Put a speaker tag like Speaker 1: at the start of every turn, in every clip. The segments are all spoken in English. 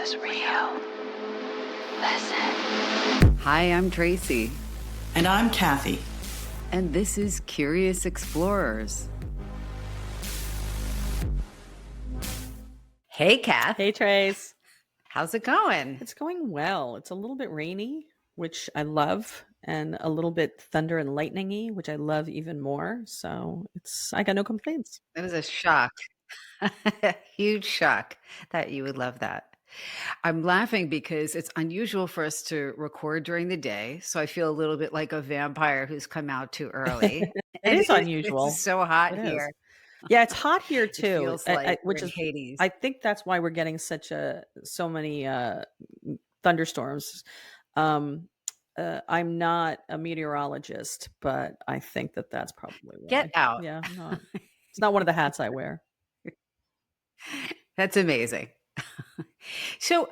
Speaker 1: is real. Listen.
Speaker 2: Hi, I'm Traci.
Speaker 3: And I'm Kathy.
Speaker 2: And this is Curious Explorers. Hey, Kath.
Speaker 4: Hey, Trace.
Speaker 2: How's it going?
Speaker 4: It's going well. It's a little bit rainy, which I love, and a little bit thunder and lightning-y, which I love even more. So I got no complaints.
Speaker 2: That is a shock. A huge shock that you would love that. I'm laughing because it's unusual for us to record during the day. So I feel a little bit like a vampire who's come out too early.
Speaker 4: It is unusual.
Speaker 2: It's so hot
Speaker 4: It
Speaker 2: here.
Speaker 4: Yeah, it's hot here too.
Speaker 2: It feels like
Speaker 4: which
Speaker 2: we're in
Speaker 4: is
Speaker 2: Hades.
Speaker 4: I think that's why we're getting so many thunderstorms. I'm not a meteorologist, but I think that's probably why.
Speaker 2: Get out.
Speaker 4: Yeah, no, it's not one of the hats I wear.
Speaker 2: That's amazing. So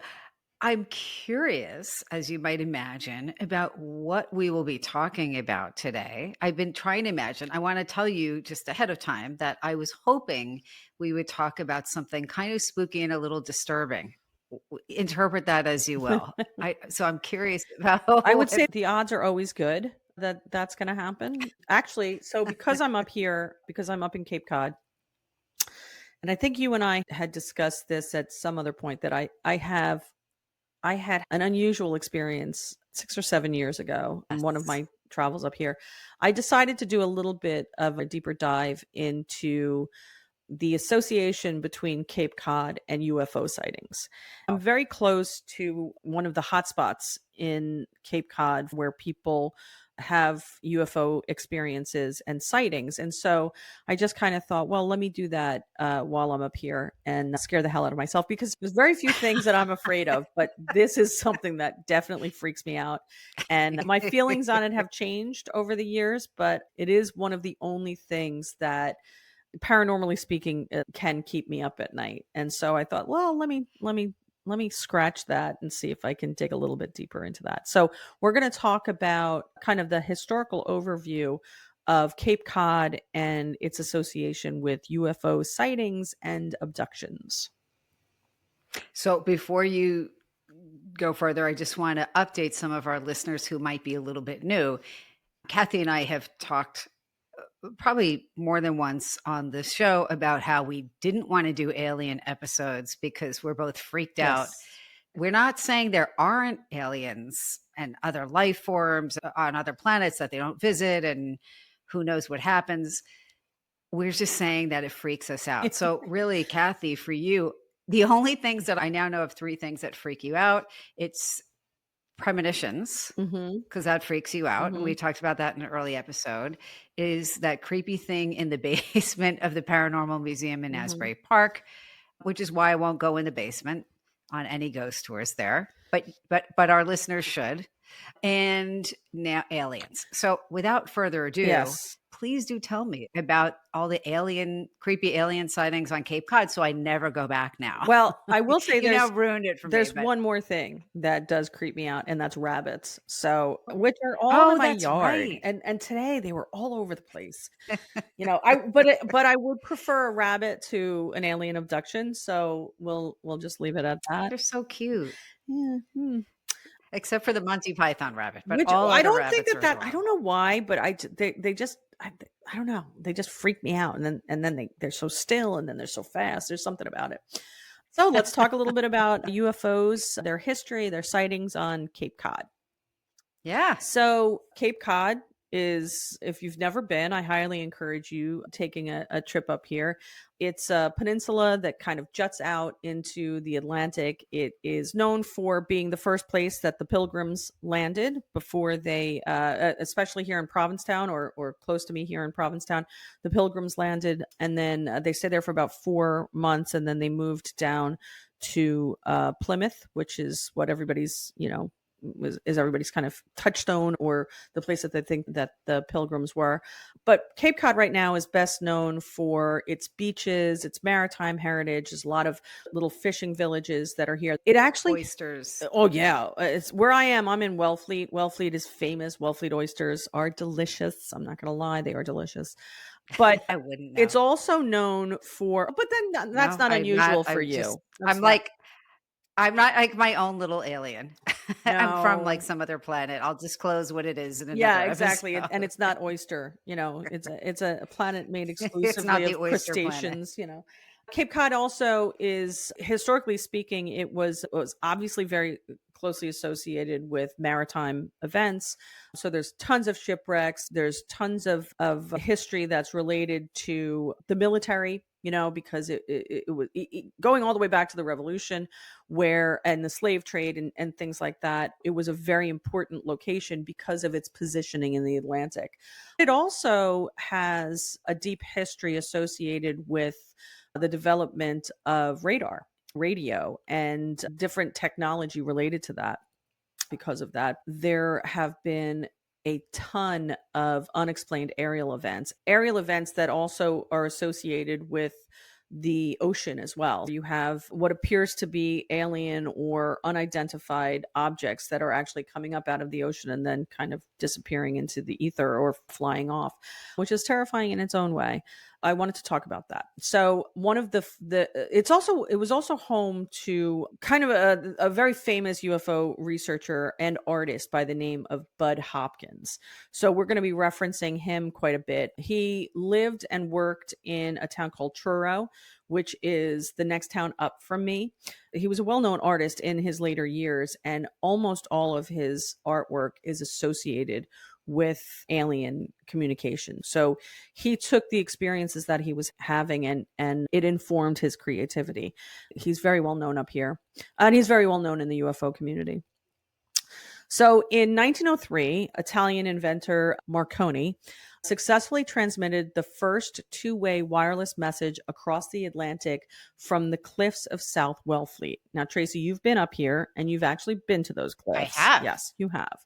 Speaker 2: I'm curious, as you might imagine, about what we will be talking about today. I've been trying to imagine. I want to tell you just ahead of time that I was hoping we would talk about something kind of spooky and a little disturbing. Interpret that as you will. So I'm curious about.
Speaker 4: I would say the odds are always good that that's going to happen. Actually, so because I'm up here, because I'm up in Cape Cod, and I think you and I had discussed this at some other point that I had an unusual experience 6 or 7 years ago on one of my travels up here. I decided to do a little bit of a deeper dive into the association between Cape Cod and UFO sightings. I'm very close to one of the hotspots in Cape Cod where people have UFO experiences and sightings. And so I just kind of thought, well, let me do that while I'm up here and scare the hell out of myself, because there's very few things that I'm afraid of, but this is something that definitely freaks me out. And my feelings on it have changed over the years, but it is one of the only things that, paranormally speaking, can keep me up at night. And so I thought, well, let me scratch that and see if I can dig a little bit deeper into that. So we're going to talk about kind of the historical overview of Cape Cod and its association with UFO sightings and abductions.
Speaker 2: So before you go further, I just want to update some of our listeners who might be a little bit new. Kathy and I have talked probably more than once on this show about how we didn't want to do alien episodes because we're both freaked out. We're not saying there aren't aliens and other life forms on other planets that they don't visit and who knows what happens. We're just saying that it freaks us out. So really, Kathy, for you, the only things that I now know of, 3 things that freak you out. It's premonitions, because that freaks you out. And we talked about that in an early episode. Is that creepy thing in the basement of the Paranormal Museum in Asbury Park, which is why I won't go in the basement on any ghost tours there. But our listeners should. And now aliens. So without further ado, please do tell me about all the creepy alien sightings on Cape Cod, so I never go back now.
Speaker 4: Well, I will say
Speaker 2: you now ruined it for
Speaker 4: there's
Speaker 2: me.
Speaker 4: one more thing that does creep me out, and that's rabbits. So, which are all in my yard,
Speaker 2: right.
Speaker 4: and today they were all over the place. But I would prefer a rabbit to an alien abduction. So we'll just leave it at that.
Speaker 2: They're so cute.
Speaker 4: Yeah.
Speaker 2: Except for the Monty Python rabbit, but
Speaker 4: Which
Speaker 2: all
Speaker 4: I don't
Speaker 2: think
Speaker 4: that I don't know why, but they just I don't know, they just freak me out, and then they're so still, and then they're so fast. There's something about it. So let's talk a little bit about UFOs, their history, their sightings on Cape Cod.
Speaker 2: Yeah.
Speaker 4: So Cape Cod is, if you've never been, I highly encourage you taking a trip up here. It's a peninsula that kind of juts out into the Atlantic. It is known for being the first place that the Pilgrims landed before they, especially here in Provincetown or close to me here in Provincetown, the Pilgrims landed, and then they stayed there for about 4 months, and then they moved down to Plymouth, which is what everybody's, is everybody's kind of touchstone, or the place that they think that the Pilgrims were. But Cape Cod right now is best known for its beaches, its maritime heritage. There's a lot of little fishing villages that are here. It actually
Speaker 2: Oysters.
Speaker 4: Oh yeah, it's where I am. I'm in Wellfleet. Wellfleet is famous. Wellfleet oysters are delicious. I'm not gonna lie, they are delicious. But
Speaker 2: I wouldn't know.
Speaker 4: It's also known for. But then that's not unusual for you.
Speaker 2: I'm like, I'm not like my own little alien. I'm from like
Speaker 4: No.
Speaker 2: some other planet. I'll disclose what it is in
Speaker 4: Yeah,
Speaker 2: another
Speaker 4: exactly. And
Speaker 2: episode.
Speaker 4: it's not oyster, it's a planet made
Speaker 2: It's not
Speaker 4: exclusively
Speaker 2: the
Speaker 4: of
Speaker 2: oyster planet.
Speaker 4: crustaceans. Cape Cod also is, historically speaking, it was obviously very closely associated with maritime events. So there's tons of shipwrecks, there's tons of history that's related to the military, because it was going all the way back to the revolution, where and the slave trade and things like that. It was a very important location because of its positioning in the Atlantic. It also has a deep history associated with the development of radio, and different technology related to that. Because of that, there have been a ton of unexplained aerial events that also are associated with the ocean as well. You have what appears to be alien or unidentified objects that are actually coming up out of the ocean and then kind of disappearing into the ether or flying off, which is terrifying in its own way. I wanted to talk about that. So one of it was also home to kind of a very famous UFO researcher and artist by the name of Bud Hopkins. So we're going to be referencing him quite a bit. He lived and worked in a town called Truro, which is the next town up from me. He was a well-known artist in his later years, and almost all of his artwork is associated with alien communication. So he took the experiences that he was having, and it informed his creativity. He's very well known up here, and he's very well known in the UFO community. So in 1903, Italian inventor Marconi successfully transmitted the first two-way wireless message across the Atlantic from the cliffs of South Wellfleet. Now, Tracy, you've been up here and you've actually been to those
Speaker 2: I
Speaker 4: cliffs.
Speaker 2: have.
Speaker 4: Yes, you have.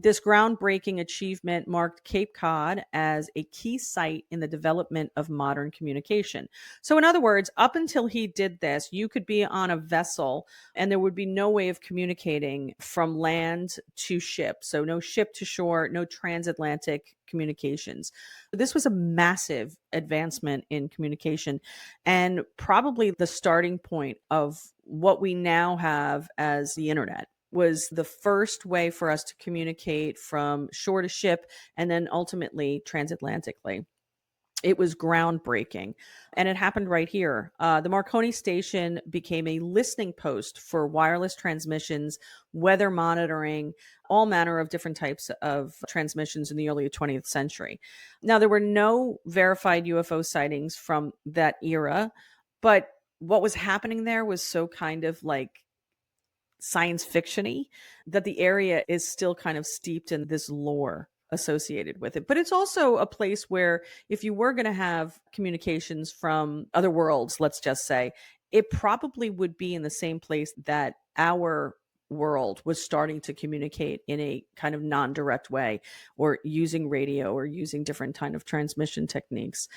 Speaker 4: This groundbreaking achievement marked Cape Cod as a key site in the development of modern communication. So, in other words, up until he did this, you could be on a vessel and there would be no way of communicating from land to ship. So, no ship to shore, no transatlantic communications. This was a massive advancement in communication, and probably the starting point of what we now have as the internet. Was the first way for us to communicate from shore to ship and then ultimately transatlantically. It was groundbreaking, and it happened right here. The Marconi station became a listening post for wireless transmissions, weather monitoring, all manner of different types of transmissions in the early 20th century. Now, there were no verified UFO sightings from that era, but what was happening there was so kind of like science fiction-y that the area is still kind of steeped in this lore associated with it. But it's also a place where if you were going to have communications from other worlds, let's just say, it probably would be in the same place that our world was starting to communicate in a kind of non-direct way, or using radio or using different kind of transmission techniques.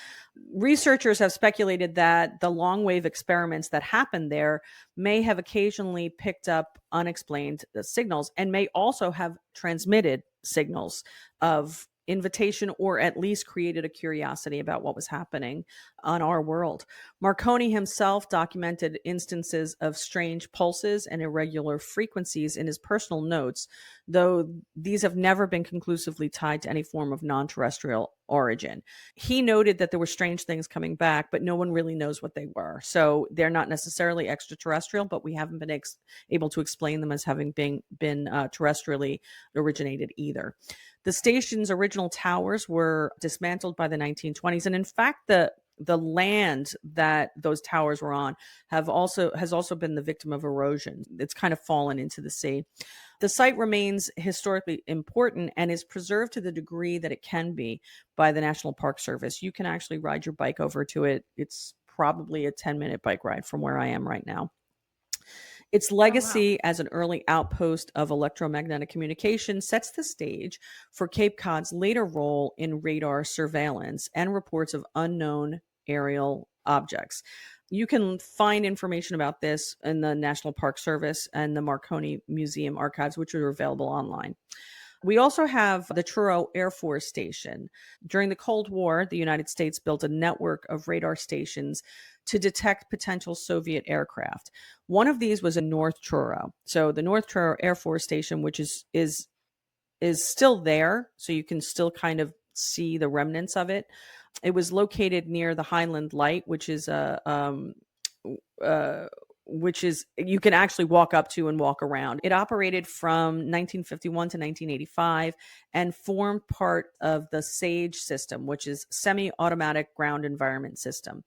Speaker 4: Researchers have speculated that the long wave experiments that happened there may have occasionally picked up unexplained signals and may also have transmitted signals of invitation, or at least created a curiosity about what was happening on our world. Marconi himself documented instances of strange pulses and irregular frequencies in his personal notes, though these have never been conclusively tied to any form of non-terrestrial origin. He noted that there were strange things coming back, but no one really knows what they were. So they're not necessarily extraterrestrial, but we haven't been able to explain them as having been terrestrially originated either. The station's original towers were dismantled by the 1920s, and in fact, the land that those towers were on has also been the victim of erosion. It's kind of fallen into the sea. The site remains historically important and is preserved to the degree that it can be by the National Park Service. You can actually ride your bike over to it. It's probably a 10-minute bike ride from where I am right now. Its legacy as an early outpost of electromagnetic communication sets the stage for Cape Cod's later role in radar surveillance and reports of unknown aerial objects. You can find information about this in the National Park Service and the Marconi Museum archives, which are available online. We also have the Truro Air Force Station. During the Cold War, the United States built a network of radar stations to detect potential Soviet aircraft. One of these was in North Truro. So the North Truro Air Force Station, which is still there, so you can still kind of see the remnants of it. It was located near the Highland Light, which is you can actually walk up to and walk around. It operated from 1951 to 1985 and formed part of the SAGE system, which is semi-automatic ground environment system.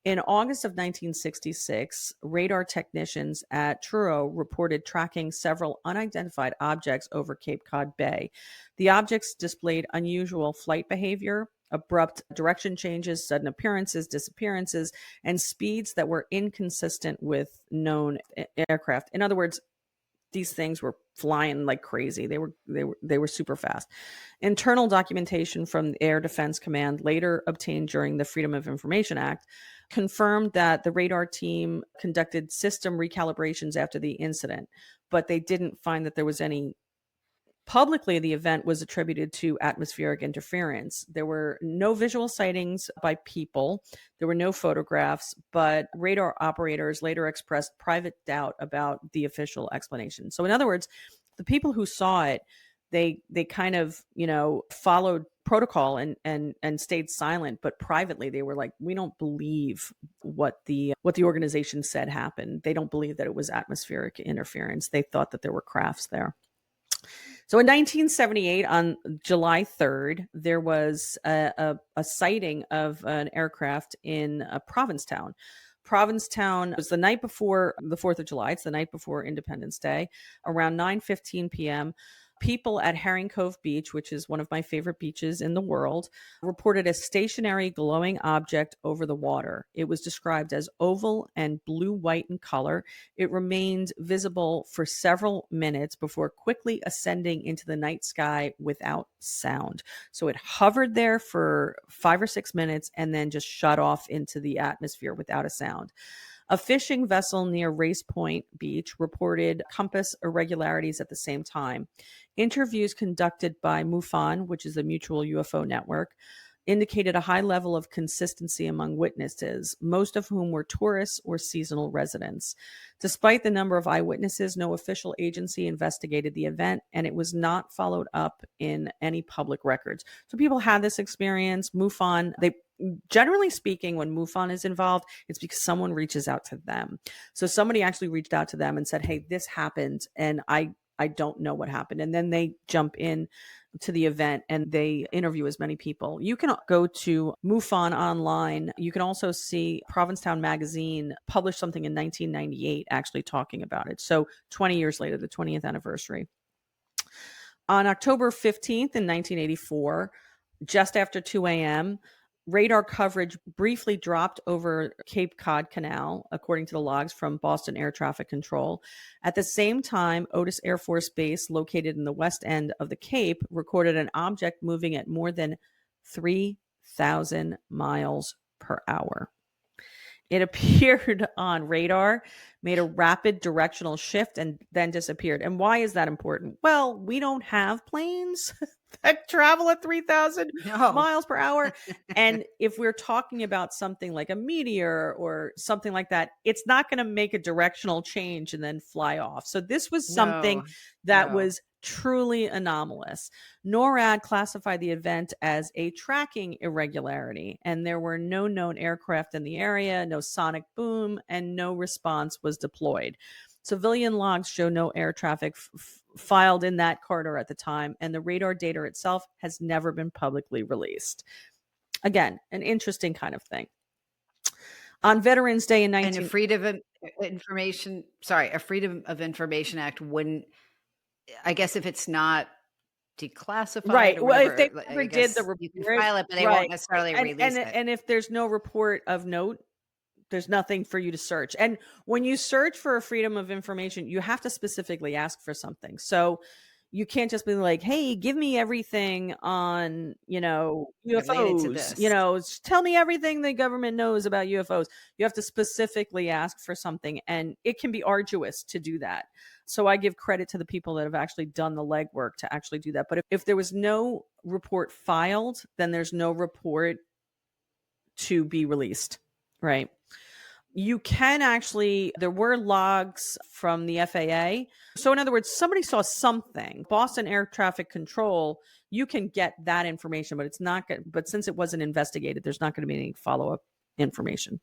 Speaker 4: In August of 1966, radar technicians at Truro reported tracking several unidentified objects over Cape Cod Bay. The objects displayed unusual flight behavior, abrupt direction changes, sudden appearances, disappearances, and speeds that were inconsistent with known aircraft. In other words, these things were flying like crazy. They were super fast. Internal documentation from the Air Defense Command, later obtained during the Freedom of Information Act, confirmed that the radar team conducted system recalibrations after the incident, but they didn't find that there was any. Publicly, the event was attributed to atmospheric interference. There were no visual sightings by people. There were no photographs, but radar operators later expressed private doubt about the official explanation. So in other words, the people who saw it, they kind of, followed protocol and stayed silent, but privately they were like, we don't believe what the organization said happened. They don't believe that it was atmospheric interference. They thought that there were crafts there. So in 1978, on July 3rd, there was a sighting of an aircraft in Provincetown. Provincetown was the night before the 4th of July. It's the night before Independence Day. Around 9:15 p.m., people at Herring Cove Beach, which is one of my favorite beaches in the world, reported a stationary glowing object over the water. It was described as oval and blue-white in color. It remained visible for several minutes before quickly ascending into the night sky without sound. So it hovered there for 5 or 6 minutes and then just shut off into the atmosphere without a sound. A fishing vessel near Race Point Beach reported compass irregularities at the same time. Interviews conducted by MUFON, which is the Mutual UFO Network, indicated a high level of consistency among witnesses, most of whom were tourists or seasonal residents. Despite the number of eyewitnesses, no official agency investigated the event, and it was not followed up in any public records. So people had this experience. MUFON, generally speaking, when MUFON is involved, it's because someone reaches out to them. So somebody actually reached out to them and said, hey, this happened, and I don't know what happened. And then they jump in to the event and they interview as many people. You can go to MUFON online. You can also see Provincetown Magazine published something in 1998 actually talking about it. So 20 years later, the 20th anniversary. On October 15th in 1984, just after 2 a.m., radar coverage briefly dropped over Cape Cod Canal, according to the logs from Boston Air Traffic Control. At the same time, Otis Air Force Base, located in the west end of the Cape, recorded an object moving at more than 3,000 miles per hour. It appeared on radar, made a rapid directional shift, and then disappeared. And why is that important? Well, we don't have planes that travel at 3,000 miles per hour. And if we're talking about something like a meteor or something like that, it's not going to make a directional change and then fly off. So this was something that was truly anomalous. NORAD classified the event as a tracking irregularity, and there were no known aircraft in the area, no sonic boom, and no response was deployed. Civilian logs show no air traffic filed in that corridor at the time, and the radar data itself has never been publicly released. Again, an interesting kind of thing. On Veterans Day in
Speaker 2: And a Freedom of Information Act wouldn't, I guess, if it's not declassified,
Speaker 4: right?
Speaker 2: Or
Speaker 4: well,
Speaker 2: whatever,
Speaker 4: if they never did the report,
Speaker 2: you can file it, but they won't necessarily release it.
Speaker 4: And if there's no report of note, there's nothing for you to search. And when you search for a Freedom of Information, you have to specifically ask for something. So you can't just be like, hey, give me everything on,
Speaker 2: Related to
Speaker 4: UFOs,
Speaker 2: this.
Speaker 4: tell me everything the government knows about UFOs. You have to specifically ask for something, and it can be arduous to do that. So I give credit to the people that have actually done the legwork to actually do that. But if there was no report filed, then there's no report to be released, right? You can actually, there were logs from the FAA. So, in other words, somebody saw something, Boston Air Traffic Control, you can get that information, but it's not, but since it wasn't investigated, there's not going to be any follow up information.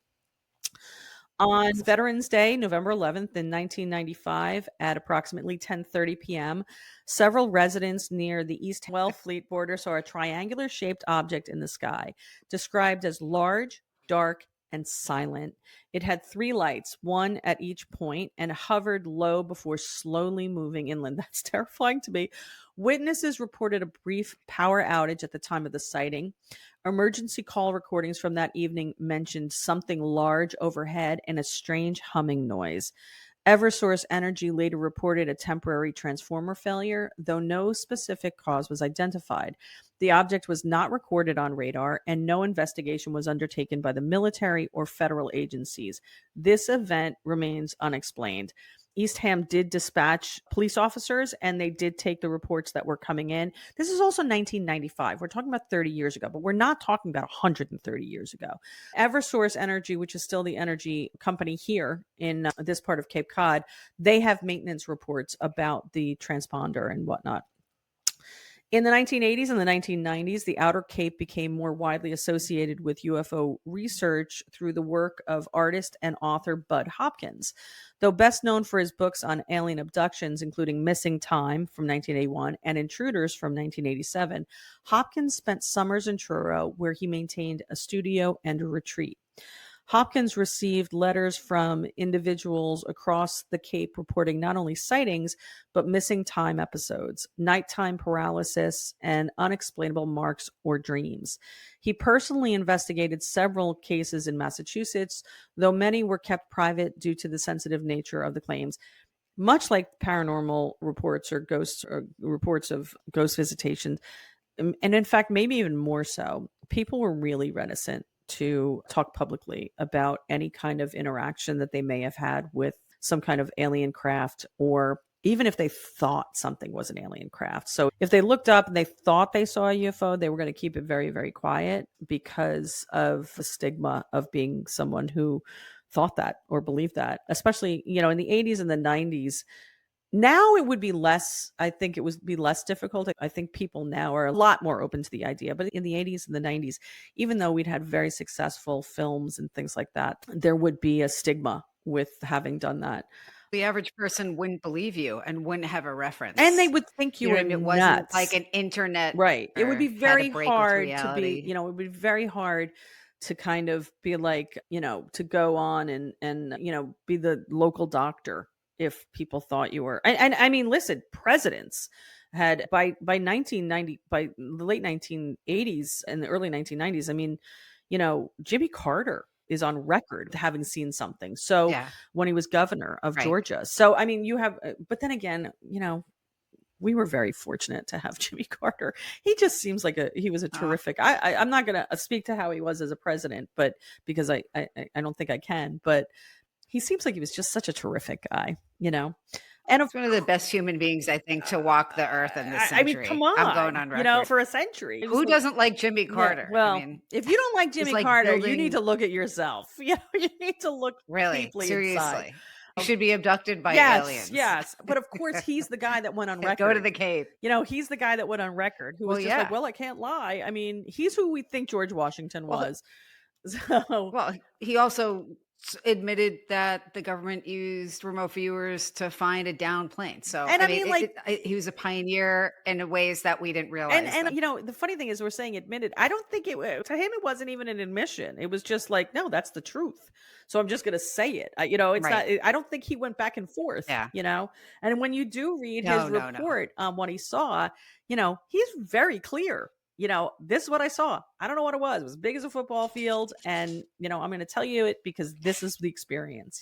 Speaker 4: On Veterans Day, November 11th in 1995, at approximately 10:30 p.m., several residents near the East Wellfleet border saw a triangular-shaped object in the sky, described as large, dark, and silent. It had 3 lights, one at each point, and hovered low before slowly moving inland. That's terrifying to me. Witnesses reported a brief power outage at the time of the sighting. Emergency call recordings from that evening mentioned something large overhead and a strange humming noise. Eversource Energy later reported a temporary transformer failure, though no specific cause was identified. The object was not recorded on radar, and no investigation was undertaken by the military or federal agencies. This event remains unexplained. Eastham did dispatch police officers, and they did take the reports that were coming in. This is also 1995. We're talking about 30 years ago, but we're not talking about 130 years ago. Eversource Energy, which is still the energy company here in this part of Cape Cod, they have maintenance reports about the transponder and whatnot. In the 1980s and the 1990s, the Outer Cape became more widely associated with UFO research through the work of artist and author Bud Hopkins. Though best known for his books on alien abductions, including Missing Time from 1981 and Intruders from 1987, Hopkins spent summers in Truro, where he maintained a studio and a retreat. Hopkins received letters from individuals across the Cape reporting not only sightings, but missing time episodes, nighttime paralysis, and unexplainable marks or dreams. He personally investigated several cases in Massachusetts, though many were kept private due to the sensitive nature of the claims. Much like paranormal reports or ghosts or reports of ghost visitations, and in fact, maybe even more so, people were really reticent to talk publicly about any kind of interaction that they may have had with some kind of alien craft, or even if they thought something was an alien craft. So if they looked up and they thought they saw a UFO, they were going to keep it very, very quiet because of the stigma of being someone who thought that or believed that, especially, in the 80s and the 90s. Now it would be less, I think it would be less difficult. I think people now are a lot more open to the idea. But in the 80s and the 90s, even though we'd had very successful films and things like that, there would be a stigma with having done that.
Speaker 2: The average person wouldn't believe you and wouldn't have a reference.
Speaker 4: And they would think you were
Speaker 2: It
Speaker 4: nuts.
Speaker 2: wasn't like an internet.
Speaker 4: Right. It would be very hard to be,
Speaker 2: reality.
Speaker 4: it would be very hard to kind of be like, to go on and be the local doctor if people thought you were. And I mean, listen, presidents had by 1990, by the late 1980s and the early 1990s, I mean, Jimmy Carter is on record having seen something. So
Speaker 2: Yeah.
Speaker 4: when he was governor of
Speaker 2: Right.
Speaker 4: Georgia. So I mean, you have, but then again, we were very fortunate to have Jimmy Carter. He just seems like he was a terrific. I'm not going to speak to how he was as a president, but because I don't think I can, but he seems like he was just such a terrific guy, And
Speaker 2: He's one of the best human beings, I think, to walk the earth in this century.
Speaker 4: I mean, come on,
Speaker 2: I'm going on record.
Speaker 4: for a century.
Speaker 2: Who doesn't like Jimmy Carter?
Speaker 4: Yeah, well,
Speaker 2: I mean,
Speaker 4: if you don't like Jimmy
Speaker 2: like
Speaker 4: Carter, you
Speaker 2: building-
Speaker 4: need to look at yourself. You need to look
Speaker 2: really,
Speaker 4: deeply
Speaker 2: seriously.
Speaker 4: inside.
Speaker 2: You should be abducted by
Speaker 4: Yes,
Speaker 2: aliens.
Speaker 4: yes. But of course, he's the guy that went on record.
Speaker 2: Go to the Cape.
Speaker 4: He's the guy that went on record who was just like, well, I can't lie. I mean, he's who we think George Washington was. So,
Speaker 2: well, he also admitted that the government used remote viewers to find a downed plane. So,
Speaker 4: and I mean,
Speaker 2: he was a pioneer in ways that we didn't realize.
Speaker 4: And the funny thing is, we're saying admitted. I don't think to him it wasn't even an admission. It was just like, no, that's the truth. So I'm just going to say it. It's not. I don't think he went back and forth.
Speaker 2: Yeah.
Speaker 4: And when you do read his report on what he saw, he's very clear. This is what I saw. I don't know what it was. It was as big as a football field. And, I'm going to tell you it because this is the experience,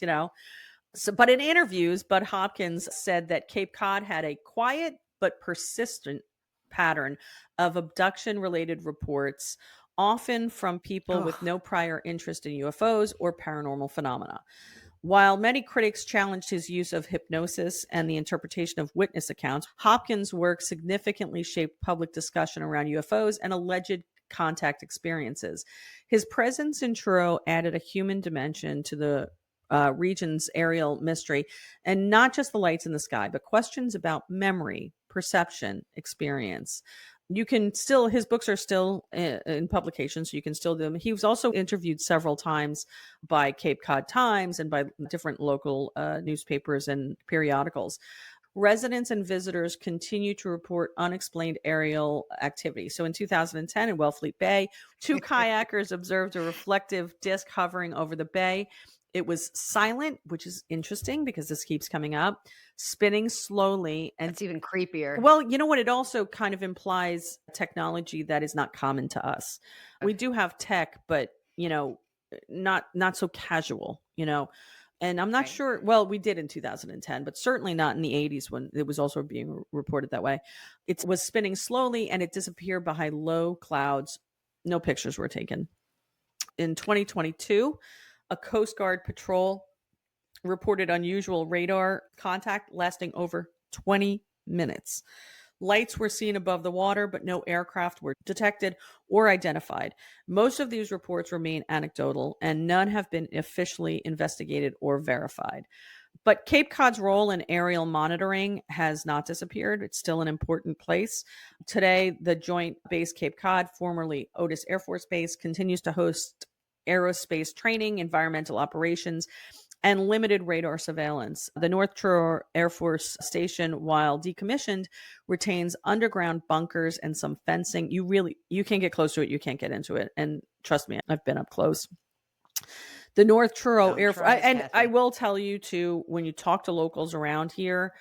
Speaker 4: So, but in interviews, Bud Hopkins said that Cape Cod had a quiet but persistent pattern of abduction-related reports, often from people with no prior interest in UFOs or paranormal phenomena. While many critics challenged his use of hypnosis and the interpretation of witness accounts, Hopkins' work significantly shaped public discussion around UFOs and alleged contact experiences. His presence in Truro added a human dimension to the region's aerial mystery, and not just the lights in the sky, but questions about memory, perception, experience. You can still, his books are still in publication, so you can still do them. He was also interviewed several times by Cape Cod Times and by different local newspapers and periodicals. Residents and visitors continue to report unexplained aerial activity. So in 2010 in Wellfleet Bay, 2 kayakers observed a reflective disc hovering over the bay. It was silent, which is interesting because this keeps coming up, spinning slowly. And
Speaker 2: it's even creepier.
Speaker 4: Well, you know what? It also kind of implies technology that is not common to us. We do have tech, but, not so casual, And I'm not sure. Well, we did in 2010, but certainly not in the 80s when it was also being reported that way. It was spinning slowly and it disappeared behind low clouds. No pictures were taken. In 2022, a Coast Guard patrol reported unusual radar contact lasting over 20 minutes. Lights were seen above the water, but no aircraft were detected or identified. Most of these reports remain anecdotal, and none have been officially investigated or verified. But Cape Cod's role in aerial monitoring has not disappeared. It's still an important place. Today, the Joint Base Cape Cod, formerly Oysters Air Force Base, continues to host aerospace training, environmental operations, and limited radar surveillance. The North Truro Air Force Station, while decommissioned, retains underground bunkers and some fencing. You can't get close to it. You can't get into it. And trust me, I've been up close. The North Truro Air Force, and I will tell you too, when you talk to locals around here,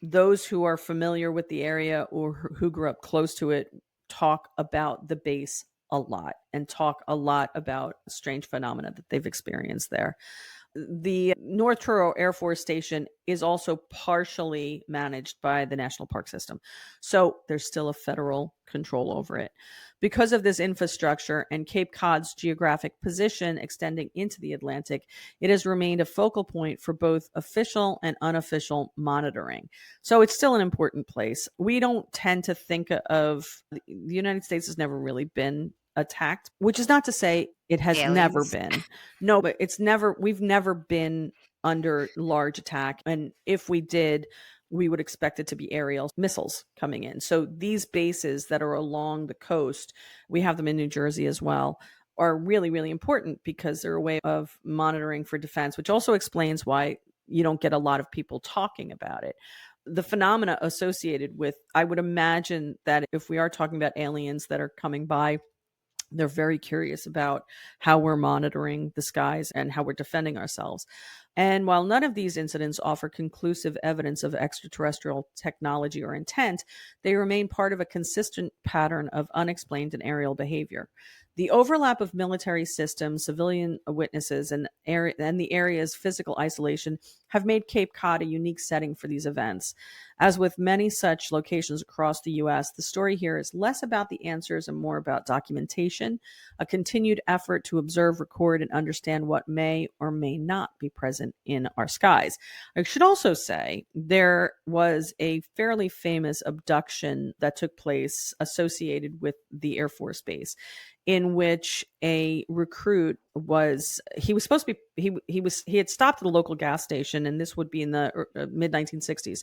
Speaker 4: those who are familiar with the area or who grew up close to it talk about the base a lot and talk a lot about strange phenomena that they've experienced there. The North Truro Air Force Station is also partially managed by the National Park System. So there's still a federal control over it. Because of this infrastructure and Cape Cod's geographic position extending into the Atlantic, it has remained a focal point for both official and unofficial monitoring. So it's still an important place. We don't tend to think of the United States has never really been attacked, which is not to say it has never been. No, but we've never been under large attack. And if we did, we would expect it to be aerial missiles coming in. So these bases that are along the coast, we have them in New Jersey as well, are really, really important because they're a way of monitoring for defense, which also explains why you don't get a lot of people talking about it. The phenomena associated with, I would imagine that if we are talking about aliens that are coming by, they're very curious about how we're monitoring the skies and how we're defending ourselves. And while none of these incidents offer conclusive evidence of extraterrestrial technology or intent, they remain part of a consistent pattern of unexplained and aerial behavior. The overlap of military systems, civilian witnesses, and the area's physical isolation have made Cape Cod a unique setting for these events. As with many such locations across the U.S., the story here is less about the answers and more about documentation, a continued effort to observe, record, and understand what may or may not be present in our skies. I should also say there was a fairly famous abduction that took place associated with the Air Force Base, in which a recruit he had stopped at a local gas station, and this would be in the mid 1960s.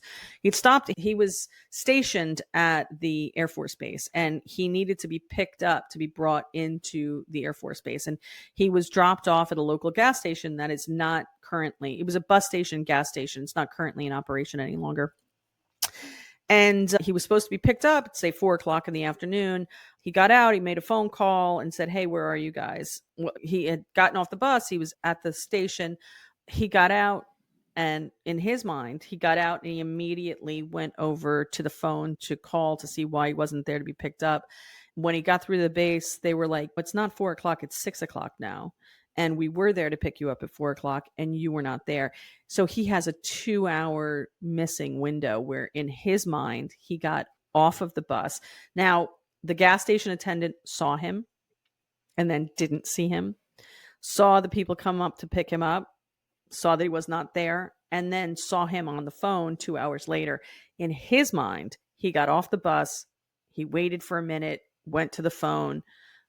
Speaker 4: He was stationed at the Air Force Base, and he needed to be picked up to be brought into the Air Force Base. And he was dropped off at a local gas station that is not currently, it was a bus station, gas station. It's not currently in operation any longer. And he was supposed to be picked up at, say, 4:00 in the afternoon. He got out, he made a phone call and said, "Hey, where are you guys?" Well, he had gotten off the bus. He was at the station. He got out, and in his mind, he got out and he immediately went over to the phone to call to see why he wasn't there to be picked up. When he got through the base, they were like, "It's not 4:00, it's 6:00 now." and we were there to pick you up at 4:00 and you were not there. So he has a 2-hour missing window where in his mind, he got off of the bus. Now, the gas station attendant saw him and then didn't see him, saw the people come up to pick him up, saw that he was not there, and then saw him on the phone 2 hours later. In his mind, he got off the bus, he waited for a minute, went to the phone,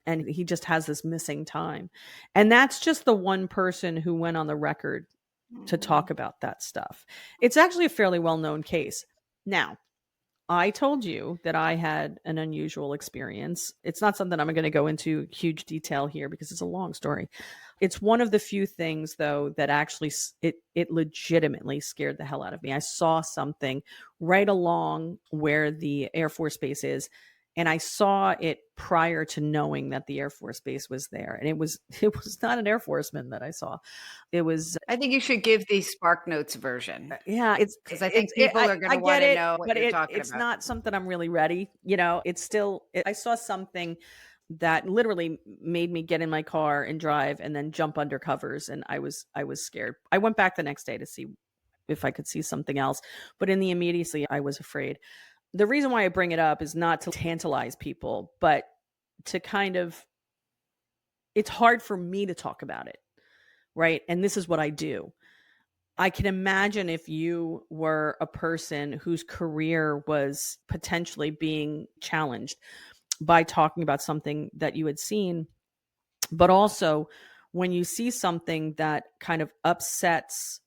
Speaker 4: and he just has this missing time. And that's just the one person who went on the record to talk about that stuff. It's actually a fairly well-known case. Now, I told you that I had an unusual experience. It's not something I'm going to go into huge detail here because it's a long story. It's one of the few things, though, that actually it legitimately scared the hell out of me. I saw something right along where the Air Force Base is, and I saw it prior to knowing that the Air Force Base was there. And it was not an Air Forceman that I saw. It was
Speaker 2: I think you should give the Spark Notes version.
Speaker 4: Yeah, it's
Speaker 2: because I think people are going to want to know what
Speaker 4: but
Speaker 2: you're talking
Speaker 4: it's
Speaker 2: about.
Speaker 4: not something I'm really ready. It's still. I saw something that literally made me get in my car and drive, and then jump under covers, and I was scared. I went back the next day to see if I could see something else, but in the immediacy, I was afraid. The reason why I bring it up is not to tantalize people, but to kind of. It's hard for me to talk about it, right? And this is what I do. I can imagine if you were a person whose career was potentially being challenged by talking about something that you had seen, but also when you see something that kind of upsets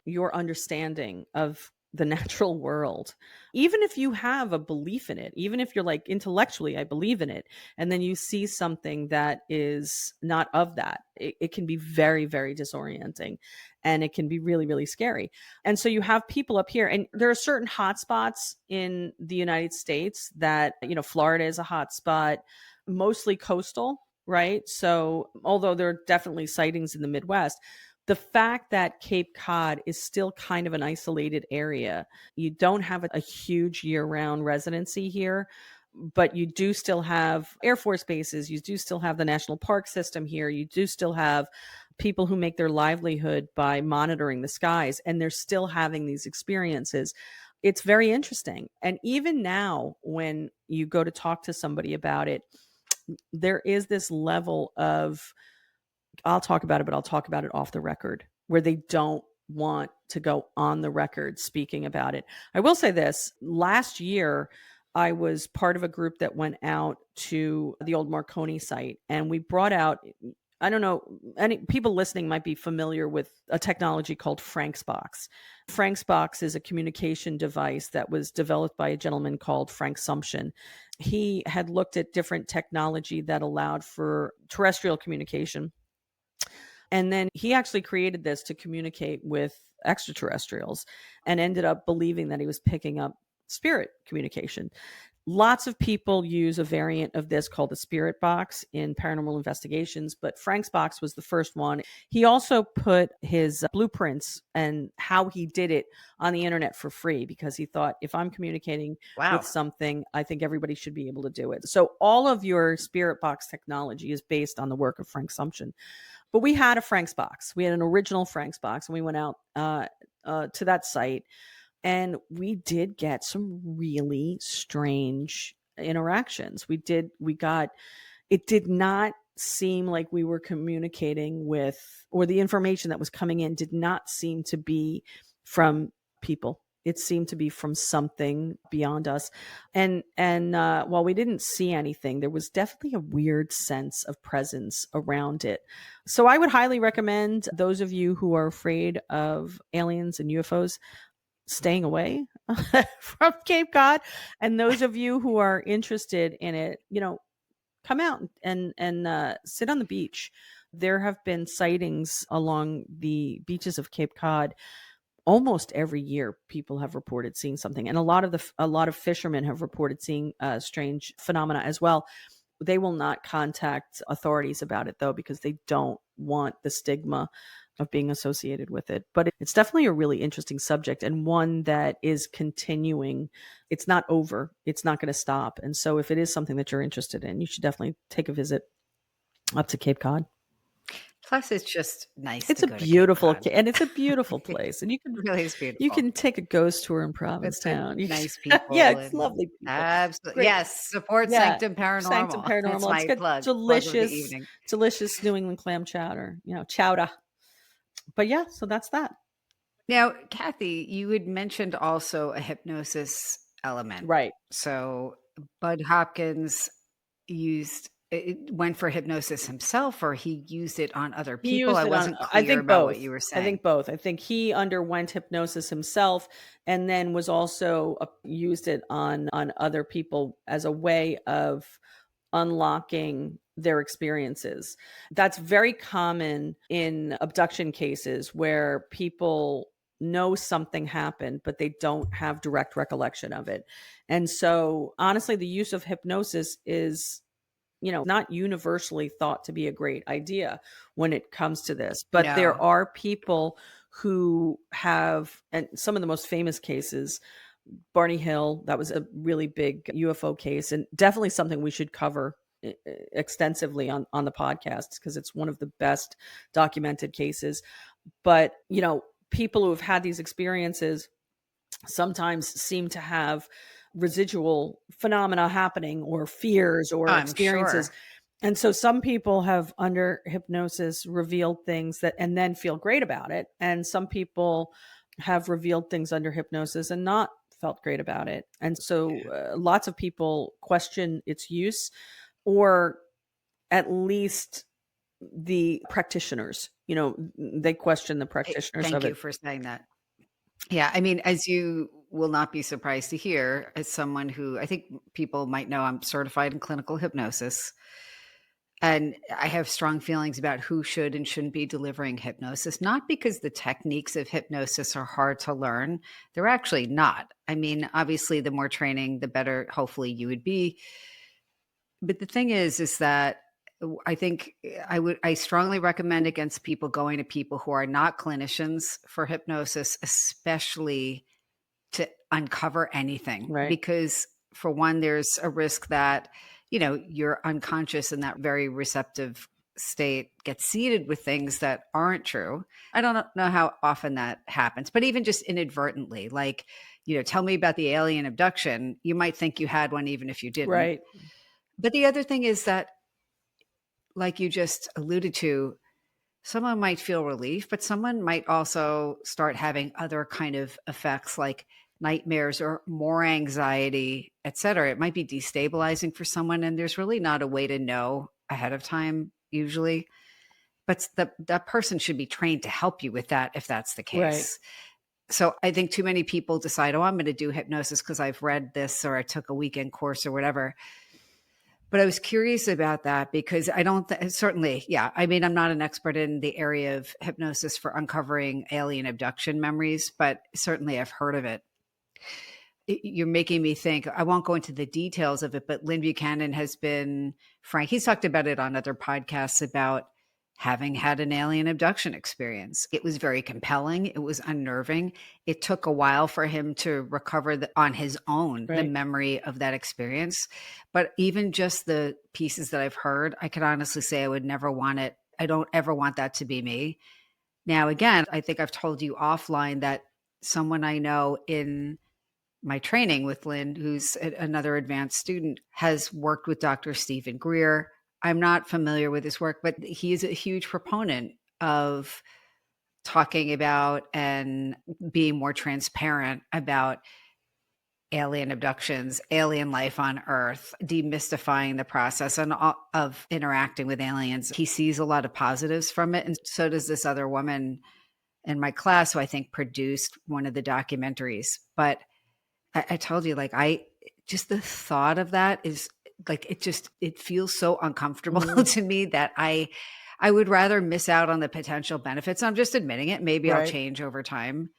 Speaker 4: your understanding of the natural world, even if you have a belief in it, even if you're like intellectually, I believe in it, and then you see something that is not of that, it can be very, very disorienting, and it can be really, really scary. And so you have people up here, and there are certain hotspots in the United States that, Florida is a hotspot, mostly coastal, right? So although there are definitely sightings in the Midwest, the fact that Cape Cod is still kind of an isolated area, you don't have a huge year-round residency here, but you do still have Air Force bases. You do still have the national park system here. You do still have people who make their livelihood by monitoring the skies, and they're still having these experiences. It's very interesting. And even now, when you go to talk to somebody about it, there is this level of, I'll talk about it, but I'll talk about it off the record, where they don't want to go on the record speaking about it. I will say this. Last year, I was part of a group that went out to the old Marconi site, and we brought out, I don't know, any people listening might be familiar with a technology called Frank's Box. Frank's Box is a communication device that was developed by a gentleman called Frank Sumption. He had looked at different technology that allowed for terrestrial communication. And then he actually created this to communicate with extraterrestrials, and ended up believing that he was picking up spirit communication. Lots of people use a variant of this called the Spirit Box in paranormal investigations, but Frank's Box was the first one. He also put his blueprints and how he did it on the internet for free, because he thought, if I'm communicating
Speaker 2: Wow.
Speaker 4: with something, I think everybody should be able to do it. So all of your Spirit Box technology is based on the work of Frank Sumption. But we had a Frank's Box. We had an original Frank's Box, and we went out to that site, and we did get some really strange interactions. It did not seem like we were communicating with, or the information that was coming in did not seem to be from people. It seemed to be from something beyond us. And while we didn't see anything, there was definitely a weird sense of presence around it. So I would highly recommend those of you who are afraid of aliens and UFOs staying away from Cape Cod. And those of you who are interested in it, come out and sit on the beach. There have been sightings along the beaches of Cape Cod. Almost every year, people have reported seeing something, and a lot of fishermen have reported seeing strange phenomena as well. They will not contact authorities about it, though, because they don't want the stigma of being associated with it. But it's definitely a really interesting subject, and one that is continuing. It's not over. It's not going to stop. And so if it is something that you're interested in, you should definitely take a visit up to Cape Cod.
Speaker 2: Plus, it's just nice
Speaker 4: It's
Speaker 2: to
Speaker 4: a
Speaker 2: go to Cape Cod.
Speaker 4: and it's a beautiful place, and
Speaker 2: It really is
Speaker 4: you
Speaker 2: beautiful
Speaker 4: can take a ghost tour in
Speaker 2: with the
Speaker 4: Provincetown. You
Speaker 2: nice
Speaker 4: yeah,
Speaker 2: people
Speaker 4: it's
Speaker 2: and
Speaker 4: lovely people.
Speaker 2: absolutely
Speaker 4: Great.
Speaker 2: yes, support
Speaker 4: Yeah,
Speaker 2: Sanctum
Speaker 4: Sanctum
Speaker 2: Paranormal. That's
Speaker 4: Paranormal. It's
Speaker 2: my
Speaker 4: got
Speaker 2: plug of the
Speaker 4: delicious,
Speaker 2: evening.
Speaker 4: delicious New England clam chowder, chowder. But yeah, so that's that.
Speaker 2: Now, Kathy, you had mentioned also a hypnosis element.
Speaker 4: Right.
Speaker 2: So, Bud Hopkins went for hypnosis himself, or he used it on other
Speaker 4: He
Speaker 2: people?
Speaker 4: used
Speaker 2: I
Speaker 4: it on
Speaker 2: wasn't
Speaker 4: I
Speaker 2: clear
Speaker 4: think
Speaker 2: about what
Speaker 4: both.
Speaker 2: you were
Speaker 4: I
Speaker 2: saying.
Speaker 4: think both. I think he underwent hypnosis himself and then was also used it on other people as a way of unlocking their experiences. That's very common in abduction cases where people know something happened, but they don't have direct recollection of it. And so, honestly, the use of hypnosis is not universally thought to be a great idea when it comes to this. But there
Speaker 2: No.
Speaker 4: are people who have, and some of the most famous cases, Barney Hill, that was a really big UFO case, and definitely something we should cover extensively on the podcast because it's one of the best documented cases. But, people who have had these experiences sometimes seem to have residual phenomena happening or fears or
Speaker 2: I'm
Speaker 4: experiences.
Speaker 2: sure.
Speaker 4: And so some people have under hypnosis revealed things that and then feel great about it. And some people have revealed things under hypnosis and not felt great about it. And so lots of people question its use, or at least the practitioners, they question the practitioners
Speaker 2: Thank
Speaker 4: of
Speaker 2: you
Speaker 4: it.
Speaker 2: for saying that. Yeah, I mean, as you will not be surprised to hear, as someone who I think people might know, I'm certified in clinical hypnosis. And I have strong feelings about who should and shouldn't be delivering hypnosis, not because the techniques of hypnosis are hard to learn. They're actually not. I mean, obviously, the more training, the better, hopefully, you would be. But the thing is that I think I strongly recommend against people going to people who are not clinicians for hypnosis, especially to uncover anything,
Speaker 4: Right.
Speaker 2: because for one, there's a risk that, you're unconscious in that very receptive state gets seeded with things that aren't true. I don't know how often that happens, but even just inadvertently, like, tell me about the alien abduction. You might think you had one, even if you didn't.
Speaker 4: Right.
Speaker 2: But the other thing is that, like you just alluded to, someone might feel relief, but someone might also start having other kind of effects like nightmares or more anxiety, et cetera. It might be destabilizing for someone, and there's really not a way to know ahead of time usually. But that person should be trained to help you with that if that's the
Speaker 4: Right.
Speaker 2: case. So I think too many people decide, oh, I'm going to do hypnosis because I've read this or I took a weekend course or whatever. But I was curious about that because I don't certainly, yeah. I mean, I'm not an expert in the area of hypnosis for uncovering alien abduction memories, but certainly I've heard of it. You're making me think. I won't go into the details of it, but Lynn Buchanan has been frank. He's talked about it on other podcasts about having had an alien abduction experience. It was very compelling. It was unnerving. It took a while for him to recover on his own the
Speaker 4: Right.
Speaker 2: memory of that experience. But even just the pieces that I've heard, I can honestly say I would never want it. I don't ever want that to be me. Now, again, I think I've told you offline that someone I know in my training with Lynn, who's another advanced student, has worked with Dr. Stephen Greer. I'm not familiar with his work, but he is a huge proponent of talking about and being more transparent about alien abductions, alien life on Earth, demystifying the process of interacting with aliens. He sees a lot of positives from it. And so does this other woman in my class who I think produced one of the documentaries. But I told you, like, just the thought of that is like, it feels so uncomfortable
Speaker 4: Mhm.
Speaker 2: to me that I would rather miss out on the potential benefits. I'm just admitting it. Maybe I'll
Speaker 4: Right.
Speaker 2: change over time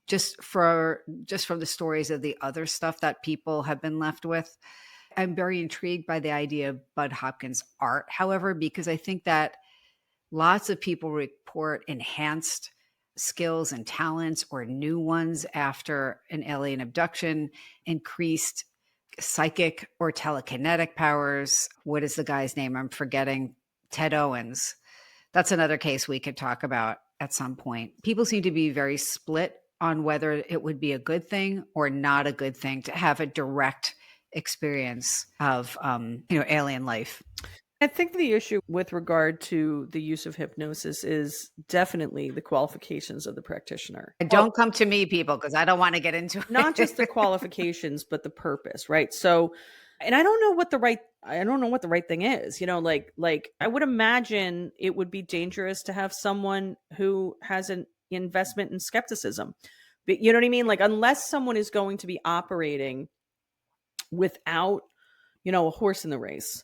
Speaker 2: just from the stories of the other stuff that people have been left with. I'm very intrigued by the idea of Bud Hopkins' art, however, because I think that lots of people report enhanced skills and talents or new ones after an alien abduction, increased psychic or telekinetic powers. What is the guy's name? I'm forgetting. Ted Owens, That's another case we could talk about at some point. People seem to be very split on whether it would be a good thing or not a good thing to have a direct experience of, alien life.
Speaker 4: I think the issue with regard to the use of hypnosis is definitely the qualifications of the practitioner.
Speaker 2: And don't come to me, people, because I don't want to get into
Speaker 4: Not just the
Speaker 2: it.
Speaker 4: qualifications, but the purpose, right? So, and I don't know what the right thing is. Like I would imagine it would be dangerous to have someone who has an investment in skepticism. But you know what I mean? Like, unless someone is going to be operating without, a horse in the race,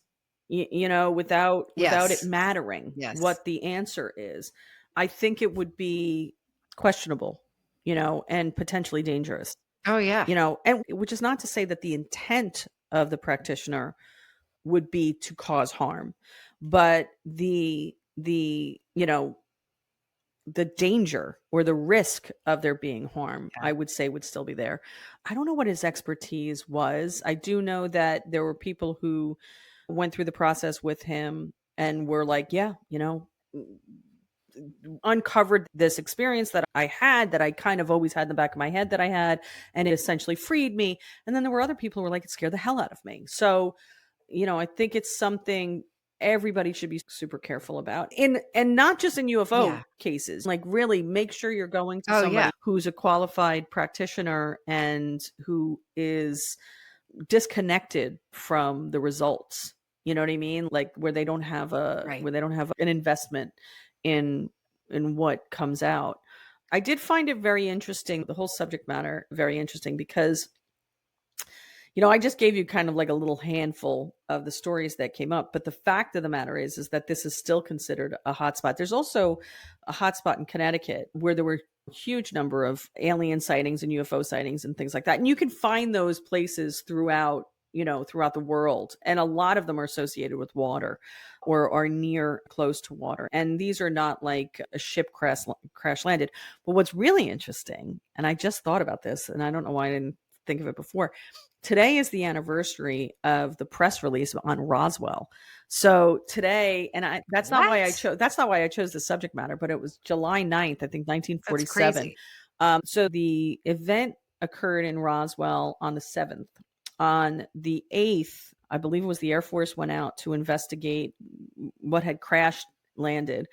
Speaker 4: without it
Speaker 2: Yes.
Speaker 4: mattering
Speaker 2: Yes.
Speaker 4: what the answer is, I think it would be questionable, and potentially dangerous.
Speaker 2: Oh, yeah.
Speaker 4: And which is not to say that the intent of the practitioner would be to cause harm, but the danger or the risk of there being harm,
Speaker 2: Yeah.
Speaker 4: I would say, would still be there. I don't know what his expertise was. I do know that there were people who went through the process with him and were like, yeah, uncovered this experience that I had, that I kind of always had in the back of my head that I had, and it essentially freed me. And then there were other people who were like, it scared the hell out of me. So, I think it's something everybody should be super careful about, and not just in UFO cases. Like, really make sure you're going to somebody who's a qualified practitioner and who is disconnected from the results. You know what I mean? Like, where they don't have an investment in what comes out. I did find it very interesting, the whole subject matter very interesting, because I just gave you kind of like a little handful of the stories that came up, but the fact of the matter is that this is still considered a hotspot. There's also a hotspot in Connecticut where there were a huge number of alien sightings and UFO sightings and things like that. And you can find those places throughout the world. And a lot of them are associated with water or are near close to water. And these are not like a ship crash landed. But what's really interesting, and I just thought about this, and I don't know why I didn't think of it before. Today is the anniversary of the press release on Roswell. So today, and that's not why I chose the subject matter, but it was July 9th, I think 1947. So the event occurred in Roswell on the 7th. On the 8th, I believe it was, the Air Force went out to investigate what had crash landed.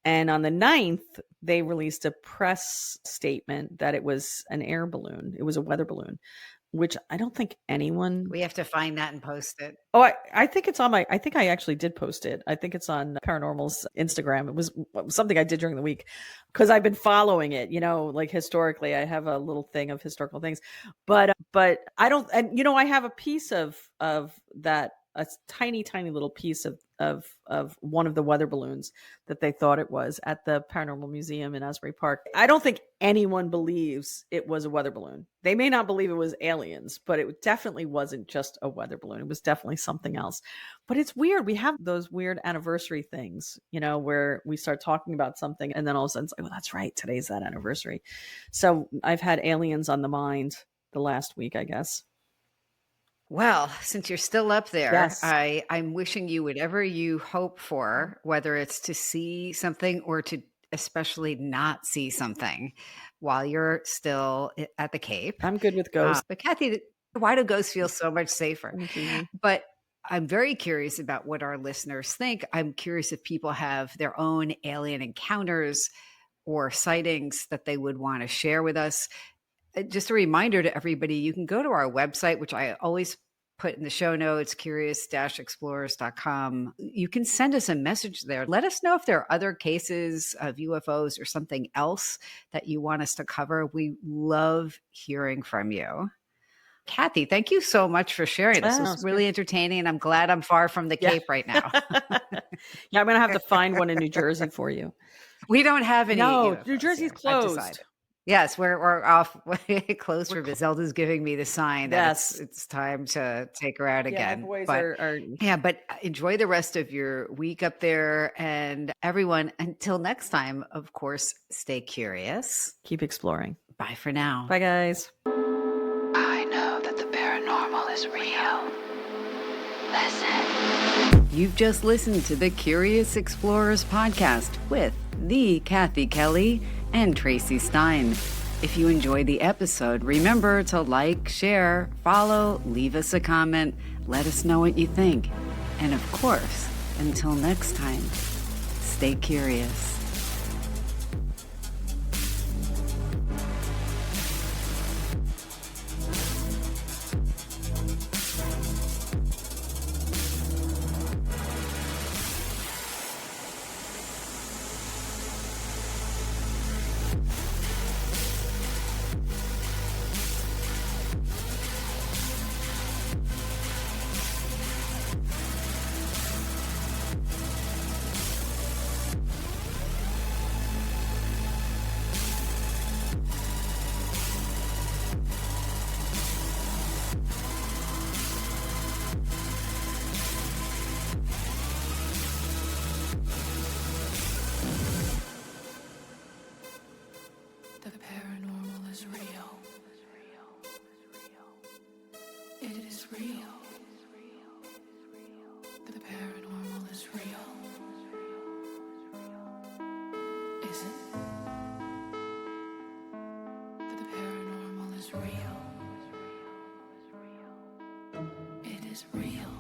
Speaker 4: And on the 9th, they released a press statement that it was an air balloon. It was a weather balloon, which I don't think anyone...
Speaker 2: We have to find that and post it.
Speaker 4: Oh, I think it's on I think I actually did post it. I think it's on Paranormal's Instagram. It was something I did during the week because I've been following it, like historically. I have a little thing of historical things, but I don't, and I have a piece of that, a tiny little piece of one of the weather balloons that they thought it was at the Paranormal Museum in Asbury Park. I don't think anyone believes it was a weather balloon. They may not believe it was aliens, but it definitely wasn't just a weather balloon. It was definitely something else. But it's weird. We have those weird anniversary things, where we start talking about something and then all of a sudden it's like, oh, that's right, today's that anniversary. So I've had aliens on the mind the last week, I guess.
Speaker 2: Well, since you're still up there,
Speaker 4: Yes.
Speaker 2: I'm wishing you whatever you hope for, whether it's to see something or to especially not see something while you're still at the Cape.
Speaker 4: I'm good with ghosts.
Speaker 2: But Kathy, why do ghosts feel so much safer?
Speaker 4: Mm-hmm.
Speaker 2: But I'm very curious about what our listeners think. I'm curious if people have their own alien encounters or sightings that they would want to share with us. Just a reminder to everybody, you can go to our website, which I always put in the show notes, curious-explorers.com. You can send us a message there. Let us know if there are other cases of UFOs or something else that you want us to cover. We love hearing from you. Kathy, thank you so much for sharing this. It was really entertaining, and I'm glad I'm far from the Cape right now.
Speaker 4: Yeah, I'm going to have to find one in New Jersey for you.
Speaker 2: We don't have any.
Speaker 4: No, New Jersey's closed.
Speaker 2: Yes, we're off closed for business. Zelda's giving me the sign that it's time to take her out again.
Speaker 4: Boys
Speaker 2: but but enjoy the rest of your week up there. And everyone, until next time, of course, stay curious.
Speaker 4: Keep exploring.
Speaker 2: Bye for now.
Speaker 4: Bye, guys.
Speaker 1: I know that the paranormal is real.
Speaker 2: You've just listened to the Curious Explorers podcast with the Kathy Kelly and Tracy Stein. If you enjoyed the episode, remember to like, share, follow, leave us a comment, let us know what you think. And of course, until next time, stay curious.
Speaker 1: The paranormal is real. It is real. The paranormal is real. Is it? The paranormal is real. It is real.